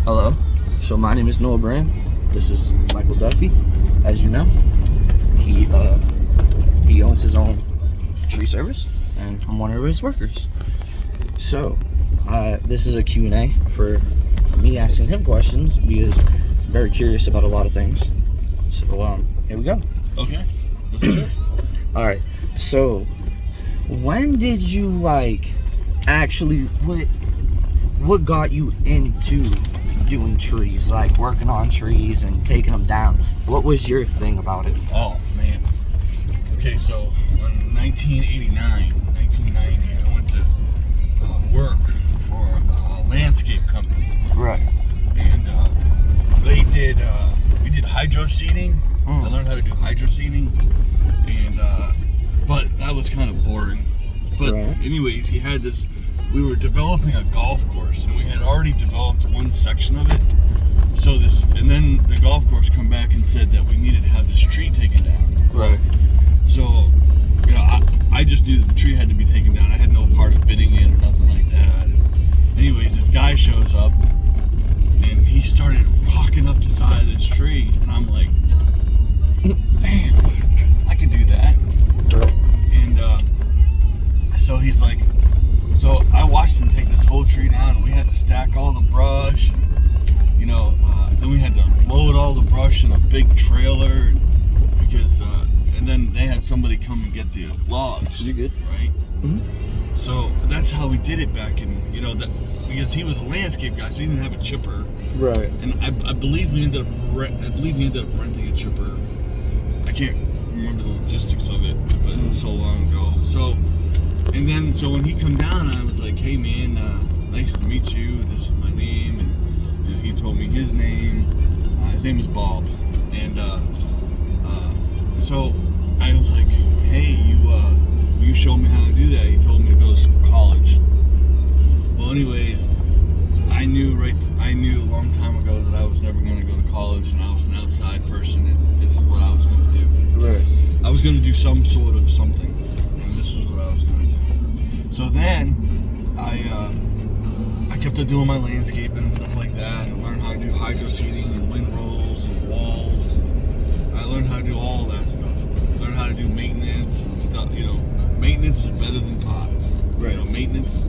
Hello. So my name is Noah Brand. This is Michael Duffy. As you know, he owns his own tree service, and I'm one of his workers. So this is a Q&A for me asking him questions because I'm very curious about a lot of things. So here we go. Okay. Let's do it. All right. So when did you actually what got you into doing trees, like working on trees and taking them down? What was your thing about it? Oh, man. Okay, so in 1990, I went to work for a landscape company. Right. And we did hydro seeding. I learned how to do hydro seeding. And, but that was kind of boring. But anyways, we were developing a golf course, and we had already developed one section of it. And then the golf course come back and said that we needed to have this tree taken down. Right. So, I just knew that the tree had to be taken down. I had no part of bidding it or nothing like that. Anyways, this guy shows up, and he started walking up the side of this tree, and I'm like, damn, I could do that. Right. And so he's like, so I watched him take this whole tree down, and we had to stack all the brush, and, then we had to load all the brush in a big trailer, because, and then they had somebody come and get the logs. You good? Right? Mm-hmm. So that's how we did it back in, because he was a landscape guy, so he didn't have a chipper. Right. And I believe we ended up renting a chipper. I can't remember the logistics of it, but it was so long ago. So when he come down, I was like, hey man, nice to meet you. This is my name. And he told me his name. His name is Bob. And so I was like, hey, you show me how to do that. He told me to go to college. Well, anyways, I knew a long time ago that I was never going to go to college, and I was an outside person, and this is what I was going to do. Right. I was going to do some sort of something, and this was what I was going to do. So then I kept on doing my landscaping and stuff like that, and learned how to do hydro seeding and windrows and walls. And I learned how to do all that stuff. Learned how to do maintenance and stuff. Maintenance is better than pots. Right. Maintenance,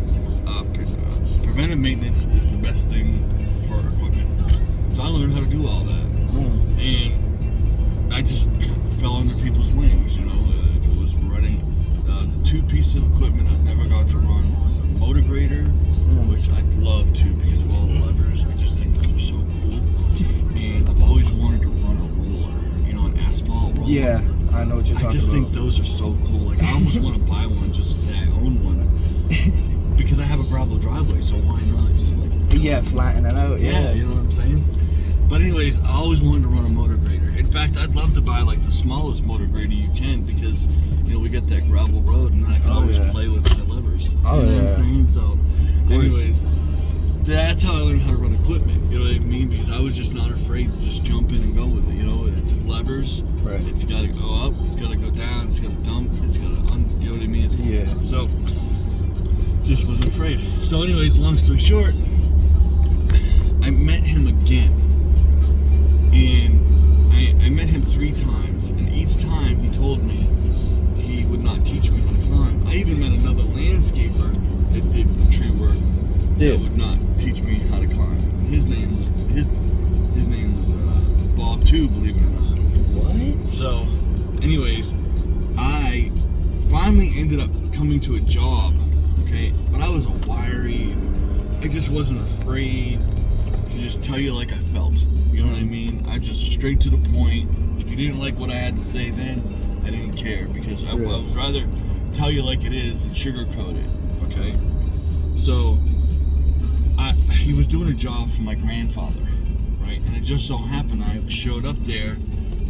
preventive maintenance is the best thing for equipment. So I learned how to do all that, and I just fell under people's wings. If it was running, the two pieces of equipment I never got to run was a motor grader, which I'd love to because of all the levers. I just think those are so cool. And I've always wanted to run a roller, an asphalt roller. Yeah, I know what you're talking about. I just think those are so cool. I almost want to buy one just to say I own one. Because I have a gravel driveway, so why not just flatten it out. Yeah, you know what I'm saying? But anyways, I always wanted to run a motor grader. In fact, I'd love to buy the smallest motor grader you can, because we got that gravel road, and I can always play with the levers. You know what I'm saying? So anyways, that's how I learned how to run equipment. You know what I mean? Because I was just not afraid to just jump in and go with it. It's levers. Right. It's got to go up. It's got to go down. It's got to dump. It's got to you know what I mean? So just wasn't afraid. So anyways, long story short, I met him again, and I met him 3 times, and each time he told me he would not teach me how to climb. I even met another landscaper that did tree work that would not teach me how to climb. And his name was Bob too, believe it or not. What? So anyways, I finally ended up coming to a job. Okay, but I was a wiry. I just wasn't afraid to just tell you like I felt. You know what I mean? I just straight to the point. If you didn't like what I had to say then, I didn't care, because I was rather tell you like it is than sugarcoat it. Okay, so he was doing a job for my grandfather, right? And it just so happened I showed up there,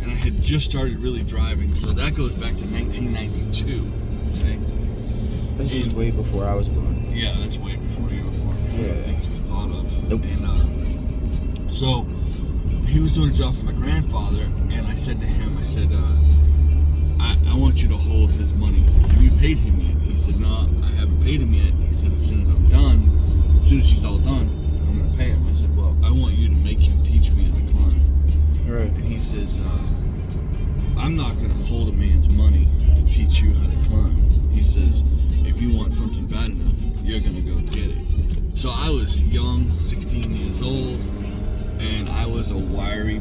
and I had just started really driving. So that goes back to 1992. Okay. This is way before I was born. Yeah, that's way before you were born. I don't think you thought of. Nope. And so he was doing a job for my grandfather, and I said to him, I want you to hold his money. Have you paid him yet? He said, no, I haven't paid him yet. He said, as soon as I'm done, as soon as he's all done, I'm going to pay him. I said, well, I want you he says, I'm not going to hold a man's money to teach you how to climb. He says, if you want something bad enough, you're going to go get it. So I was young, 16 years old, and I was a wiry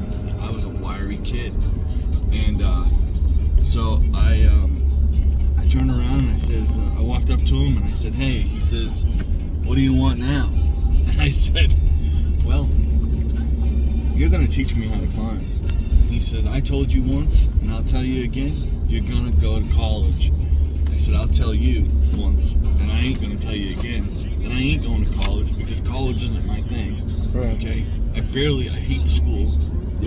kid. And so I turned around and I says, I walked up to him and I said, hey, he says, what do you want now? And I said, well, you're going to teach me how to climb. He said, I told you once, and I'll tell you again, you're going to go to college. I said, I'll tell you once, and I ain't going to tell you again, and I ain't going to college because college isn't my thing. Right. Okay? I hate school.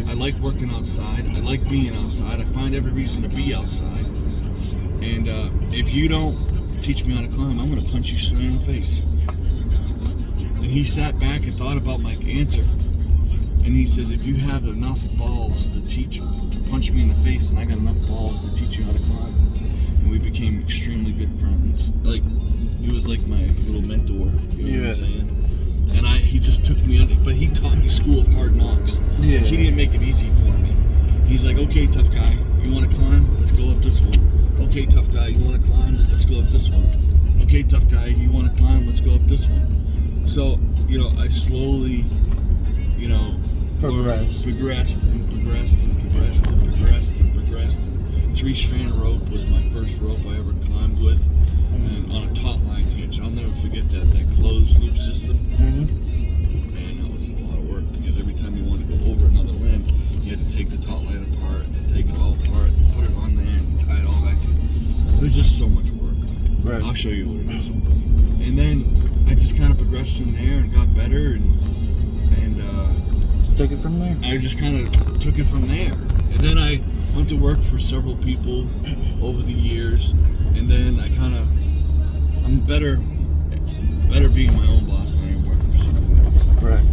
I like working outside. I like being outside. I find every reason to be outside. And if you don't teach me how to climb, I'm going to punch you straight in the face. And he sat back and thought about my answer. And he says, if you have enough balls to punch me in the face, and I got enough balls to teach you how to climb. And we became extremely good friends. Like, he was like my little mentor. You know what I'm saying? And he just took me under, but he taught me school of hard knocks. Yeah. Like, he didn't make it easy for me. He's like, okay, tough guy, you want to climb? Let's go up this one. Okay, tough guy, you want to climb? Let's go up this one. Okay, tough guy, you want to climb? Let's go up this one. So, I slowly, progressed and progressed and progressed and progressed and progressed. And 3-strand rope was my first rope I ever climbed with, and on a taut line hitch. I'll never forget that closed loop system. Man, that was a lot of work because every time you wanted to go over another limb, you had to take the taut line apart and take it all apart, and put it on the end, and tie it all back together. It was just so much work. Right. I'll show you what it is. And then I just kind of progressed from there and got better, and took it from there. I just kind of took it from there, and then I went to work for several people over the years, and then I'm better being my own boss than I am working for somebody else. Right.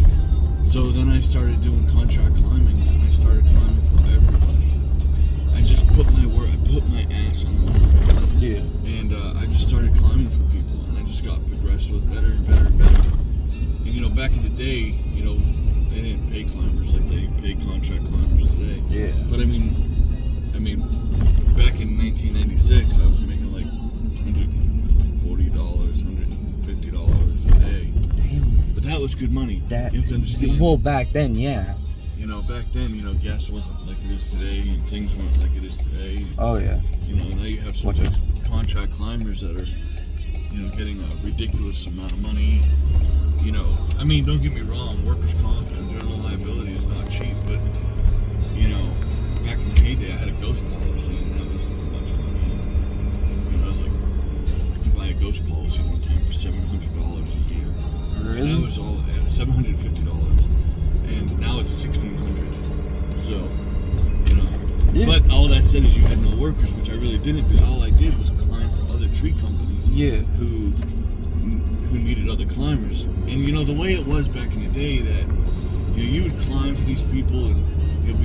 So then I started doing contract climbing, and I started climbing for everybody. I just put my ass on the line. Yeah. And I just started climbing for people, and I just got progressed with better and better and better. And back in the day, they didn't pay climbers like they pay contract climbers today. Yeah. But I mean, back in 1996, I was making like $140, $150 a day. Damn. But that was good money. You have to understand. Well, back then, yeah. Back then, gas wasn't like it is today, and things weren't like it is today. Oh yeah. Now you have some contract climbers that are, getting a ridiculous amount of money. Don't get me wrong, workers' comp and general liability is not cheap, but, back in the heyday, I had a ghost policy, and that was a bunch of money. I was like, you could buy a ghost policy one time for $700 a year. Really? And that was all, $750, and now it's $1,600. So, Yeah. But all that said is you had no workers, which I really didn't, but all I did was climb for other tree companies who needed other climbers. And the way it was back in the day that you would climb for these people, and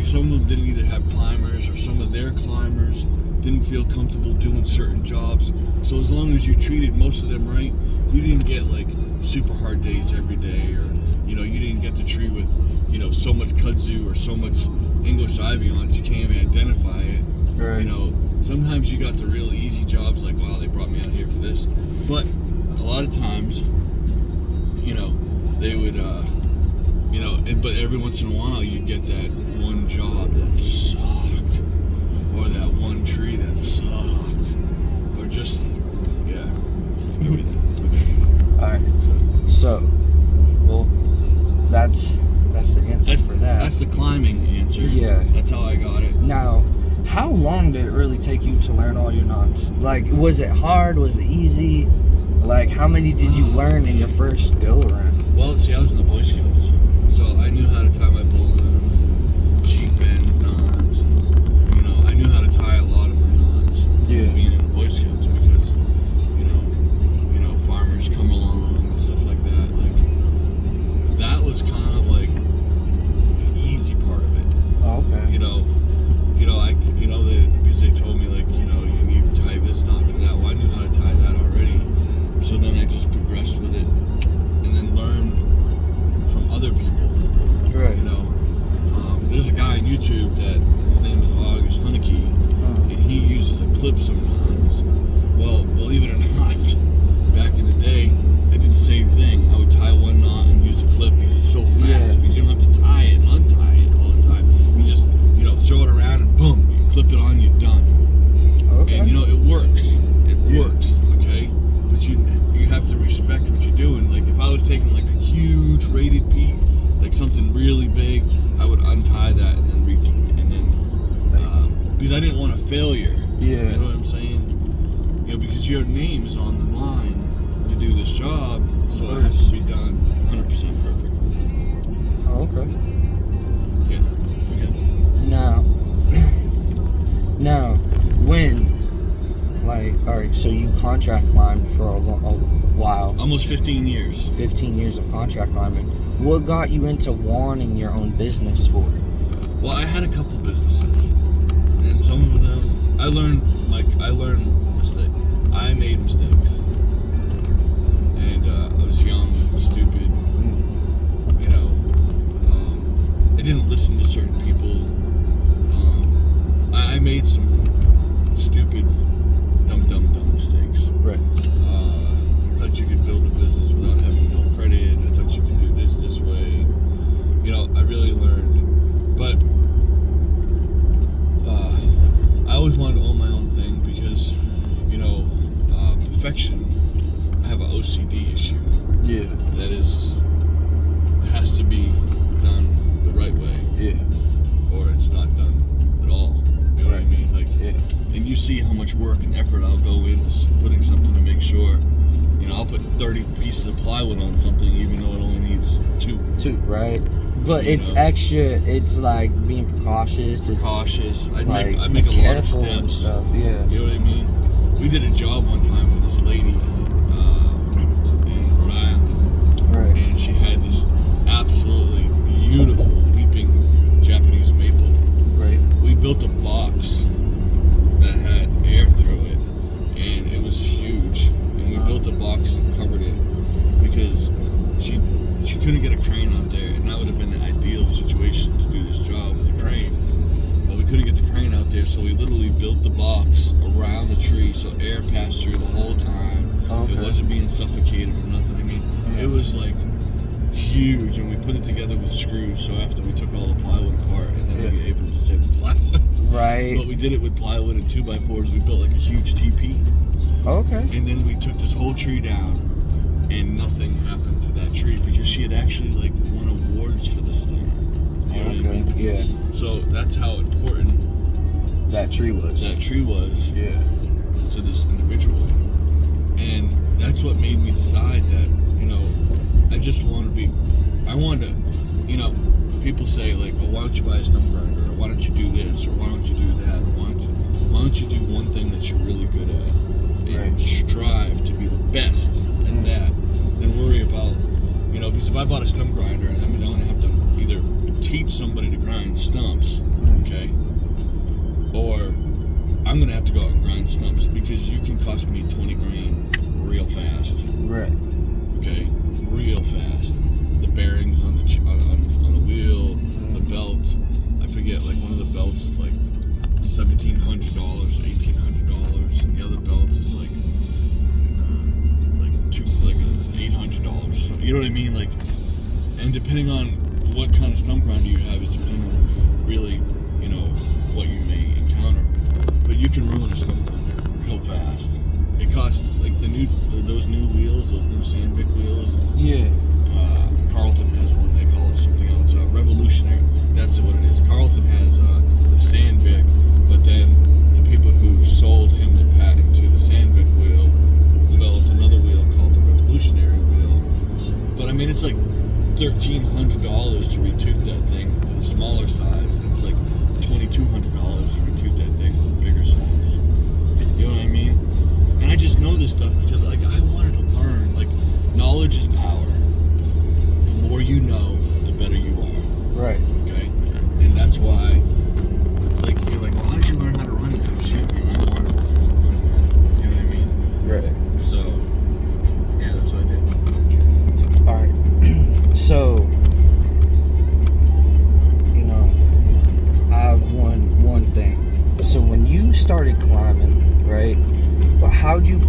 some of them didn't either have climbers, or some of their climbers didn't feel comfortable doing certain jobs. So as long as you treated most of them right, you didn't get like super hard days every day, or you didn't get the tree with so much kudzu or so much English ivy on it you can't even identify it. Right. Sometimes you got the real easy jobs, like, wow, they brought me out here for this. But a lot of times, they would, but every once in a while you'd get that one job that sucked, or that one tree that sucked, or just, everything. Alright. So, well, that's the answer for that. That's the climbing answer. Yeah. That's how I got it. Now, how long did it really take you to learn all your knots? Like, was it hard? Was it easy? Like, how many did you learn in your first go around? Well, see, I was in the Boy Scouts, so I knew how to tie my bowlines and sheep bend knots. And, I knew how to tie a lot of my knots. Yeah. Being in the Boy Scouts, because farmers come along and stuff like that. Like, that was kind of like the easy part of it. Oh, okay. Because they told me, like, you need to tie this knot for that. Well, I knew how to tie that already. So then I just progressed with it, and then learned from other people. YouTube that his name is August Hunnicky, and he uses a clip sometimes. Well, believe it or not, back in the day, I did the same thing. I would tie one knot and use a clip because it's so fast. Because you don't have to tie it and untie it all the time. You just, throw it around and boom, you clip it on, you're done. Okay. And it works. It works, okay? But you have to respect what you're doing. Like if I was taking like a huge rated peak, like something really big, I would untie that and then because I didn't want a failure. Yeah. You know what I'm saying? Because your name is on the line to do this job, so it has to be done 100% perfect. Oh, okay. Yeah. Now, when, alright, so you contract climbed for a while. Almost 15 years. 15 years of contract climbing. What got you into wanting your own business for? Well, I had a couple businesses, and some of them I learned mistakes. I made mistakes, and I was young, stupid. I didn't listen to certain people. I made some stupid, dumb mistakes. Right. I thought you could build a business without having no credit. I thought you could do this way. I really learned. But I always wanted to own my own thing because, perfection, I have an OCD issue. Yeah. That has to be done the right way. Yeah. Or it's not done at all. You know what I mean? And you see how much work and effort I'll go into putting something to make sure. I'll put 30 pieces of plywood on something even though it only needs two. Two, right? But it's extra. It's like being precautious. It's cautious. I make a lot of steps. Stuff, yeah. You know what I mean? We did a job one time for this lady in Rhode Island, right? And she had this absolutely beautiful weeping Japanese maple. Right. We built a box that had air through it, and it was huge. And we built a box and covered it because she couldn't get a crane out there, and that would have been the ideal situation to do this job with a crane. But we couldn't get the crane out there, so we literally built the box around the tree so air passed through the whole time. Okay. It wasn't being suffocated or nothing. It was like huge, and we put it together with screws. So after we took all the plywood apart, and then we were able to set the plywood. Right. But we did it with plywood and 2x4s. We built like a huge teepee. Okay. And then we took this whole tree down, and nothing happened to that tree because she had actually won awards for this thing. You know what I mean? Yeah. So that's how important that tree was. Yeah. To this individual, and that's what made me decide that I just want to be. I wanted to, people say oh, why don't you buy a stump grinder, or why don't you do this, or why don't you do that, or why don't you do one thing that you're really good at, and strive to be the best at that, than worry about, because if I bought a stump grinder, that means I'm going to have to either teach somebody to grind stumps, okay, or I'm going to have to go out and grind stumps, because you can cost me 20 grand real fast. Right. Okay, real fast. The bearings on the wheel, the belt. I forget, one of the belts is $1,700 or $1,800, and the other belt is $800 or something. You know what I mean? And depending on what kind of stump grinder you have is depending on really, what you may encounter. But you can ruin a stump grinder real fast. It costs those new wheels, those new Sandvik wheels. Yeah. Carlton has one. They call it something else. Revolutionary. That's what it is. Carlton has the Sandvik, but then the people who sold him the patent to the Sandvik wheel developed another wheel called the Revolutionary wheel. But it's $1,300 to retube that thing for the smaller size, and it's $2,200 to retube that thing for the bigger size. You know what I mean? And I just know this stuff because I wanted to learn. Knowledge is power. The more you know, the better you are. Right. Okay? And that's why, you're well, how did you learn how to run that? Shit, man, I wanted to run that. You know what I mean? Right. So, yeah, that's what I did. Alright. So, I started climbing, right? But how'd you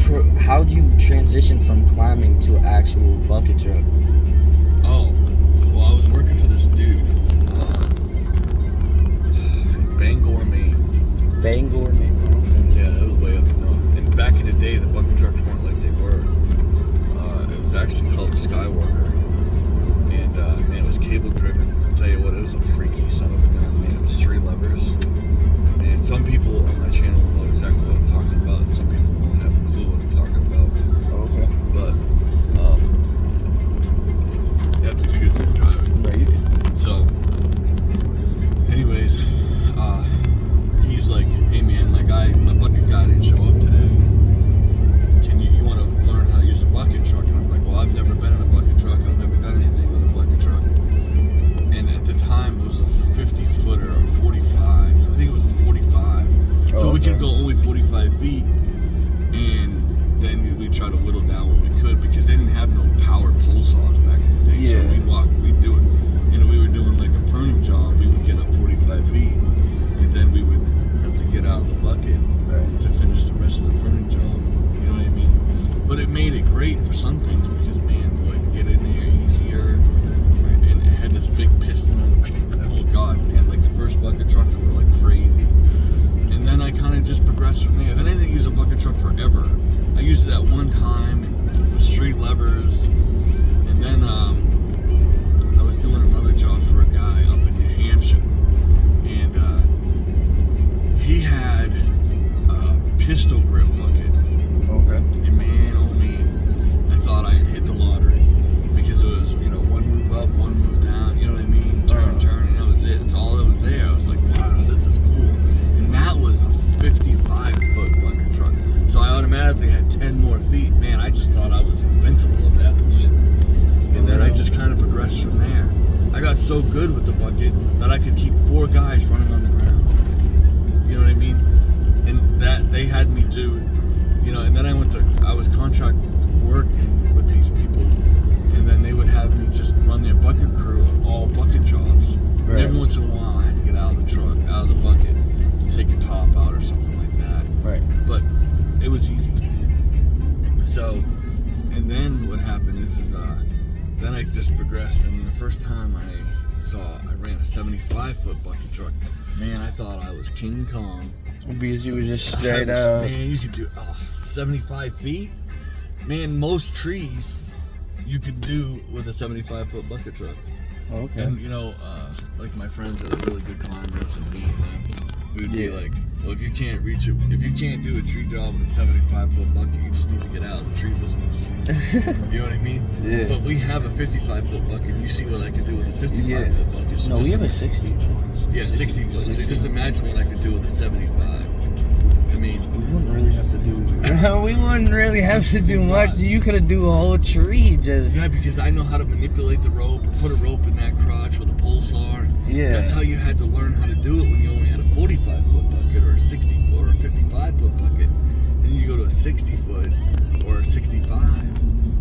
transition from climbing to actual bucket truck? Oh, well, I was working for this dude, Bangor, Maine. Bangor, Maine. Yeah, that was way up north. And back in the day, the bucket trucks weren't like they were. It was actually called a Skywalker, and man, it was cable driven. I'll tell you what, it was a freaky son of a gun, man. It was 3 levers, and some people on my channel know exactly what I'm talking about, and some people won't have a clue what I'm talking about. Okay. But you have to excuse me for driving. Right, you can. So, anyways, he's like, hey man, my bucket guy didn't show up today. You want to learn how to use a bucket truck? And I'm like, well, I've never been in a bucket truck. I've never done anything with a bucket truck. And at the time, it was a 50 footer or 45. I think it was a 45. So we could go only 45 feet. And then we try to whittle down what we could, because they didn't have no powered pole saws back in the day. Yeah. So we'd do it. We were doing like a pruning job. We would get up 45 feet, and then we would have to get out of the bucket to finish the rest of the pruning job. You know what I mean? But it made it great for some things, because man, boy, to get in there easier, right? And it had this big piston on the back. Oh god, man! Like the first bucket trucks were like crazy, and then I kind of just progressed from there. Then I didn't use a bucket truck forever. I used it at one time, and it was 3 levers, and then I was doing another job for a guy up in New Hampshire, and he had a pistol grip bucket. Okay. And man, oh man, I thought I had hit the lottery, because it was, one move up, one move down, you know what I mean? Turn, and that was it. It's all that was there. I was like, wow, this is cool. And that was a 55-foot bucket truck. So I automatically had 10 more feet. Man, I just thought I was invincible at that point. And then I just kind of progressed from there. I got so good with the bucket that I could keep 4 guys running on the ground. You know what I mean? And that they had me do, and then I was contract working with these people, and then they would have me just run their bucket crew on all bucket jobs. Right. And every once in a while, I had to get out of the truck, out of the bucket, to take a top out or something like that. Right. But it was easy. So, and then what happened is then I just progressed, and the first time I ran a 75-foot bucket truck, man, I thought I was King Kong. Because you were just straight up. Man, you could do 75 feet. Man, most trees you could do with a 75-foot bucket truck. Okay. And like my friends that are really good climbers, and me and them, we would be like, well, if you can't reach it, if you can't do a tree job with a 75-foot bucket, you just need to get out of the tree business. You know what I mean? Yeah. But we have a 55-foot bucket. You see what I can do with a 55-foot bucket. So no, we have a 60. Yeah, 60 foot. 60. So just imagine what I could do with a 75. I mean, we wouldn't really have to do. We wouldn't really have to do much. You could have do a whole tree just. Yeah, because I know how to manipulate the rope, or put a rope in that crotch with a pole saw. Yeah. That's how you had to learn how to do it when you only had a 45-foot bucket, or a 60-foot, or a 55-foot bucket. And then you go to a 60-foot or a 65.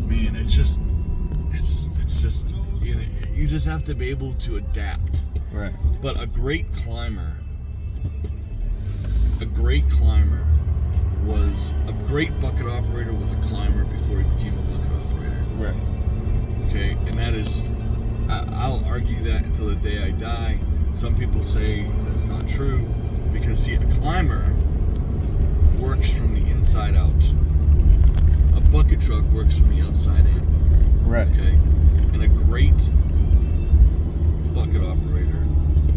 Man, it's just you just have to be able to adapt. Right. But a great climber was a great bucket operator, was a climber before he became a bucket operator. Right. Okay, and that is, I'll argue that until the day I die. Some people say that's not true, because see, a climber works from the inside out. A bucket truck works from the outside in. Right. Okay, and a great bucket operator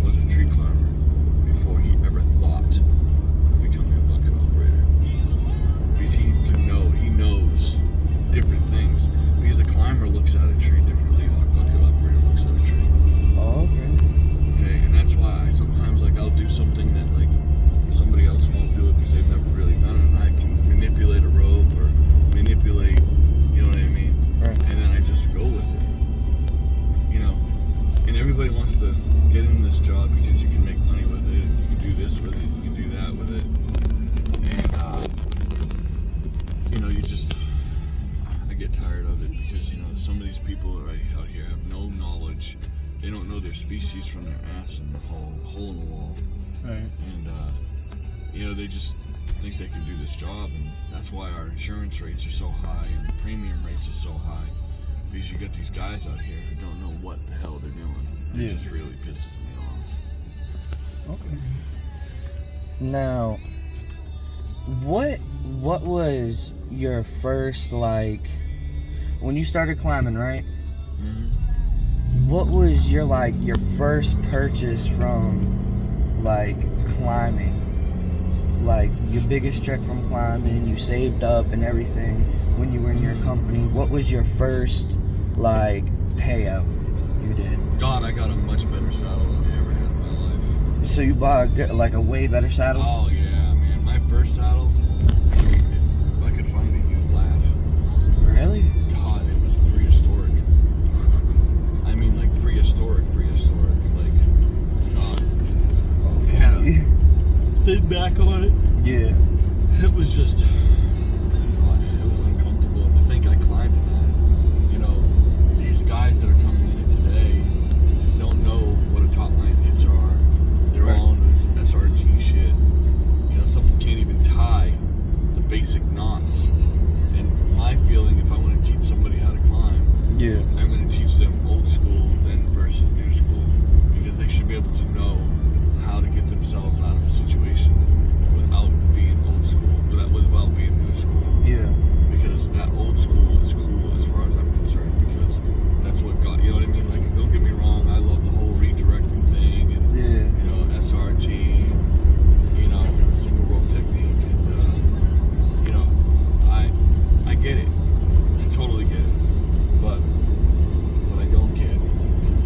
was a tree climber before he ever thought of becoming a bucket operator. Because he knows different things. Because a climber looks at a tree differently than a bucket operator looks at a tree. Oh, okay. Okay, and that's why sometimes I'll do something that somebody else won't do it because they've never really done it, and I can manipulate a rope or manipulate, you know what I mean? Right. And then I just go with it. And everybody wants to get in this job because you can make money with it, and you can do this with it, you can do that with it. And I get tired of it because, some of these people right out here have no knowledge. They don't know their species from their ass in the hole in the wall. Right. And, think they can do this job, and that's why our insurance rates are so high and the premium rates are so high, because you get these guys out here who don't know what the hell they're doing. It just really pisses me off. Okay. Now, what was your first, like, when you started climbing, right? Mm-hmm. What was your first purchase from, like, climbing? Like, your biggest trek from climbing, you saved up and everything when you were in your company. What was your first, like, payout you did? God, I got a much better saddle than I ever had in my life. So you bought a way better saddle? Oh, yeah, man. My first saddle, if I could find it, you'd laugh. Really? God, it was prehistoric. I mean, like, prehistoric. Like, God. It had a thin back on it. Yeah. It was just, God, it was uncomfortable. And to think I climbed in that, you know, these guys that are coming in it today don't know what a taut line hits are. They're all on this SRT shit. You know, someone can't even tie the basic knots. And my feeling, if I want to teach somebody how to climb, I'm going to teach them old school then versus new school, because they should be able to know how to get themselves out of a situation without being old school, without being new school. Yeah. Because that old school is cool as far as I'm concerned, because that's what got, you know what I mean? Like, don't get me wrong, I love the whole redirecting thing and, you know, SRT, you know, single rope technique, and, you know, I get it. I totally get it. But what I don't get is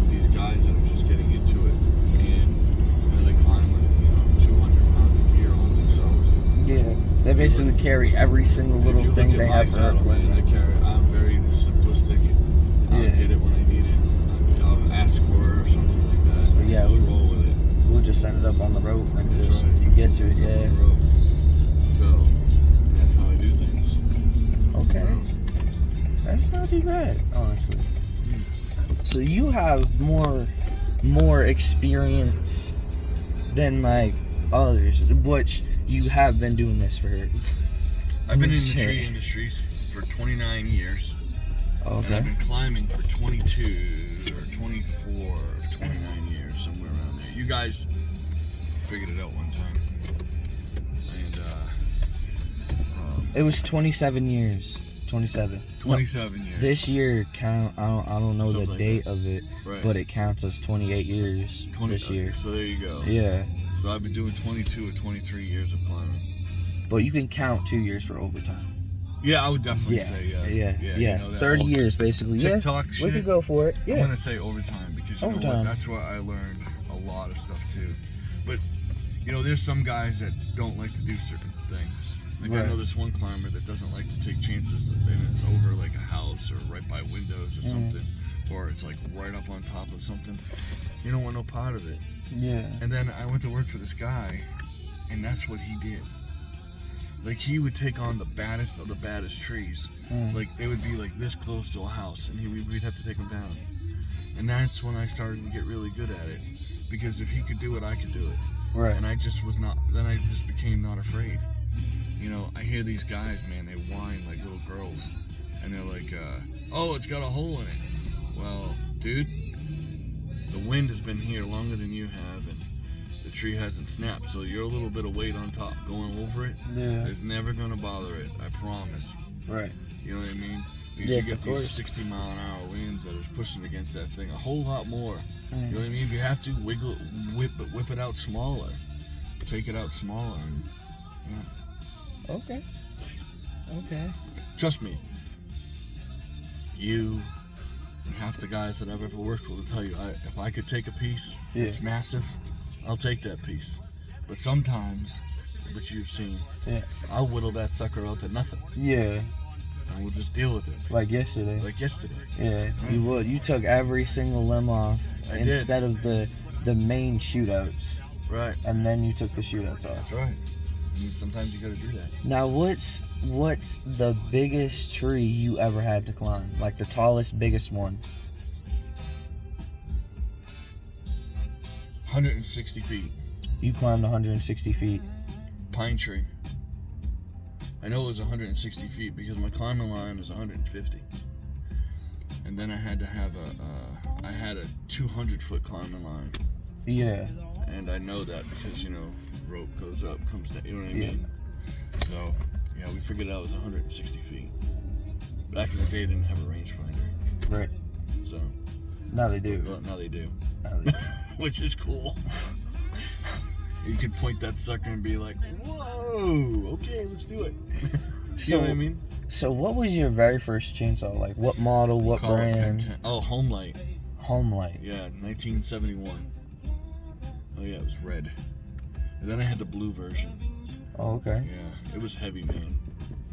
these guys that are just getting into it, and you know, they climb with 200 pounds of gear on themselves. Yeah, they basically carry every single little thing they have for equipment. I'm very simplistic. I'll get it when I need it. I'll ask for it or something like that. But yeah, just roll with it. We'll just send it up on the rope and you get to it. Yeah. So that's how I do things. Okay. That's not too bad, honestly. So you have more experience than like others, which you have been doing this for. I've been in the tree industry for 29 years. Okay. And I've been climbing for 22 or 24 or 29 years, somewhere around there. You guys figured it out one time. And it was 27 years. 27 years. This year count. I don't know Something the like date that. of it, Right. but it counts as 28 years this year. So there you go. Yeah. So I've been doing 22 or 23 years of climbing. But you can count 2 years for overtime. Yeah, I would definitely say Yeah. You know, 30 years basically. TikTok yeah. shit. We could go for it. Yeah. I'm gonna say overtime, because you know what? That's where I learned a lot of stuff too. But you know, there's some guys that don't like to do certain things. Like I know this one climber that doesn't like to take chances, and it's over like a house or right by windows or something, or it's like right up on top of something. You don't want no part of it. Yeah. And then I went to work for this guy, and that's what he did. Like, he would take on the baddest of the baddest trees. Like, they would be like this close to a house, and we'd have to take them down. And that's when I started to get really good at it, because if he could do it, I could do it. Right. And I just became not afraid. You know, I hear these guys, man, they whine like little girls, and they're like, oh, it's got a hole in it. Well, dude, the wind has been here longer than you have, and the tree hasn't snapped, so your little bit of weight on top going over it is never going to bother it, I promise. Right. You know what I mean? Because Yes, you of get course. these 60-mile-an-hour winds that are pushing against that thing a whole lot more. You know what I mean? If you have to whip it out smaller, take it out smaller, and Okay. trust me, you and half the guys that I've ever worked with will tell you, if I could take a piece that's massive, I'll take that piece. But sometimes, which you've seen, I'll whittle that sucker out to nothing. Yeah. And we'll just deal with it. Like yesterday. Yeah, you would. You took every single limb off instead of the main shootouts. Right. And then you took the shootouts off. That's right. Sometimes you gotta do that. Now, what's the biggest tree you ever had to climb? Like the tallest, biggest one? 160 feet. You climbed 160 feet. Pine tree. I know it was 160 feet because my climbing line is 150. And then I had to have I had a 200-foot climbing line. Yeah. And I know that because, rope goes up, comes down, you know what I Yeah. mean? So, yeah, we figured out it was 160 feet. Back in the day, they didn't have a rangefinder. Right. So. Now they do. Well, now they do. Now they do. Which is cool. You could point that sucker and be like, whoa, okay, let's do it. You know what I mean? So what was your very first chainsaw? Like what model, what Call it brand? 1010. Oh, Homelight. Homelight. Yeah, 1971. Oh yeah, it was red. And then I had the blue version. Oh, okay. Yeah, it was heavy, man.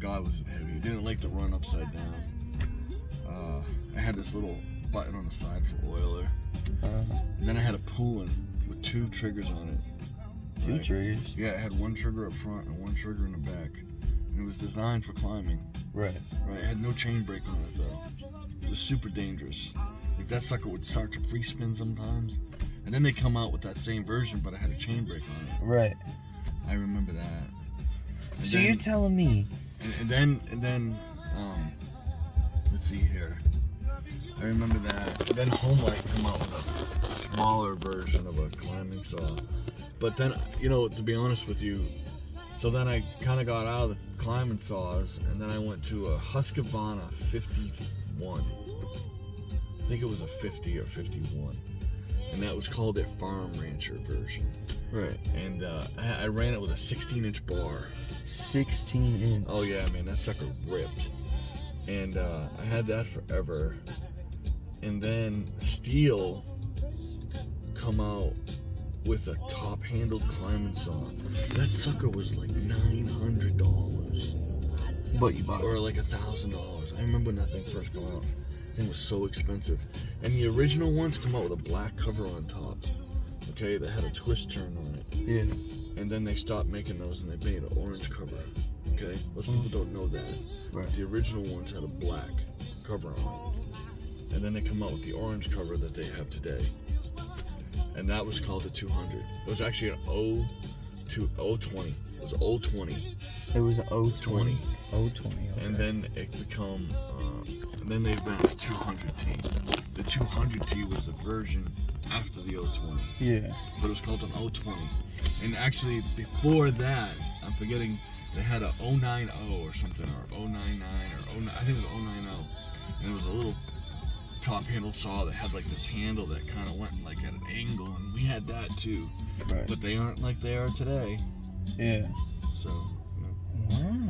God, was it heavy. It didn't like to run upside down. I had this little button on the side for oiler. And then I had a pulling with 2 triggers on it. Two Right. triggers. Yeah, it had 1 trigger up front and 1 trigger in the back. And it was designed for climbing. Right. Right, it had no chain brake on it though. It was super dangerous. Like that sucker would start to free spin sometimes. And then they come out with that same version, but it had a chain brake on it. Right. I remember that. And So then, you're telling me? and then, let's see here. I remember that. And then Homelight come out with a smaller version of a climbing saw. But then, to be honest with you, so then I kind of got out of the climbing saws, and then I went to a Husqvarna 51. I think it was a 50 or 51. And that was called their Farm Rancher version. Right. And I ran it with a 16-inch bar. 16 inch. Oh yeah, man, that sucker ripped. And I had that forever. And then Steel come out with a top-handled climbing saw. That sucker was like $900. But you bought it. Or like $1,000. I remember when that thing first came out. That thing was so expensive. And the original ones come out with a black cover on top. Okay, that had a twist turn on it. Yeah. And then they stopped making those and they made an orange cover. Okay? Most people don't know that. Right. The original ones had a black cover on it. And then they come out with the orange cover that they have today. And that was called the 200. It was actually an 020. It was 020. It was an 020. 020. Okay. And then it become, and then they went to 200T. The 200T was the version after the 020. Yeah. But it was called an 020. And actually, before that, I'm forgetting, they had a 090 or something, or 099, or 09, I think it was 090. And it was a little top handle saw that had like this handle that kind of went like at an angle, and we had that too. Right. But they aren't like they are today. Yeah. So, Wow.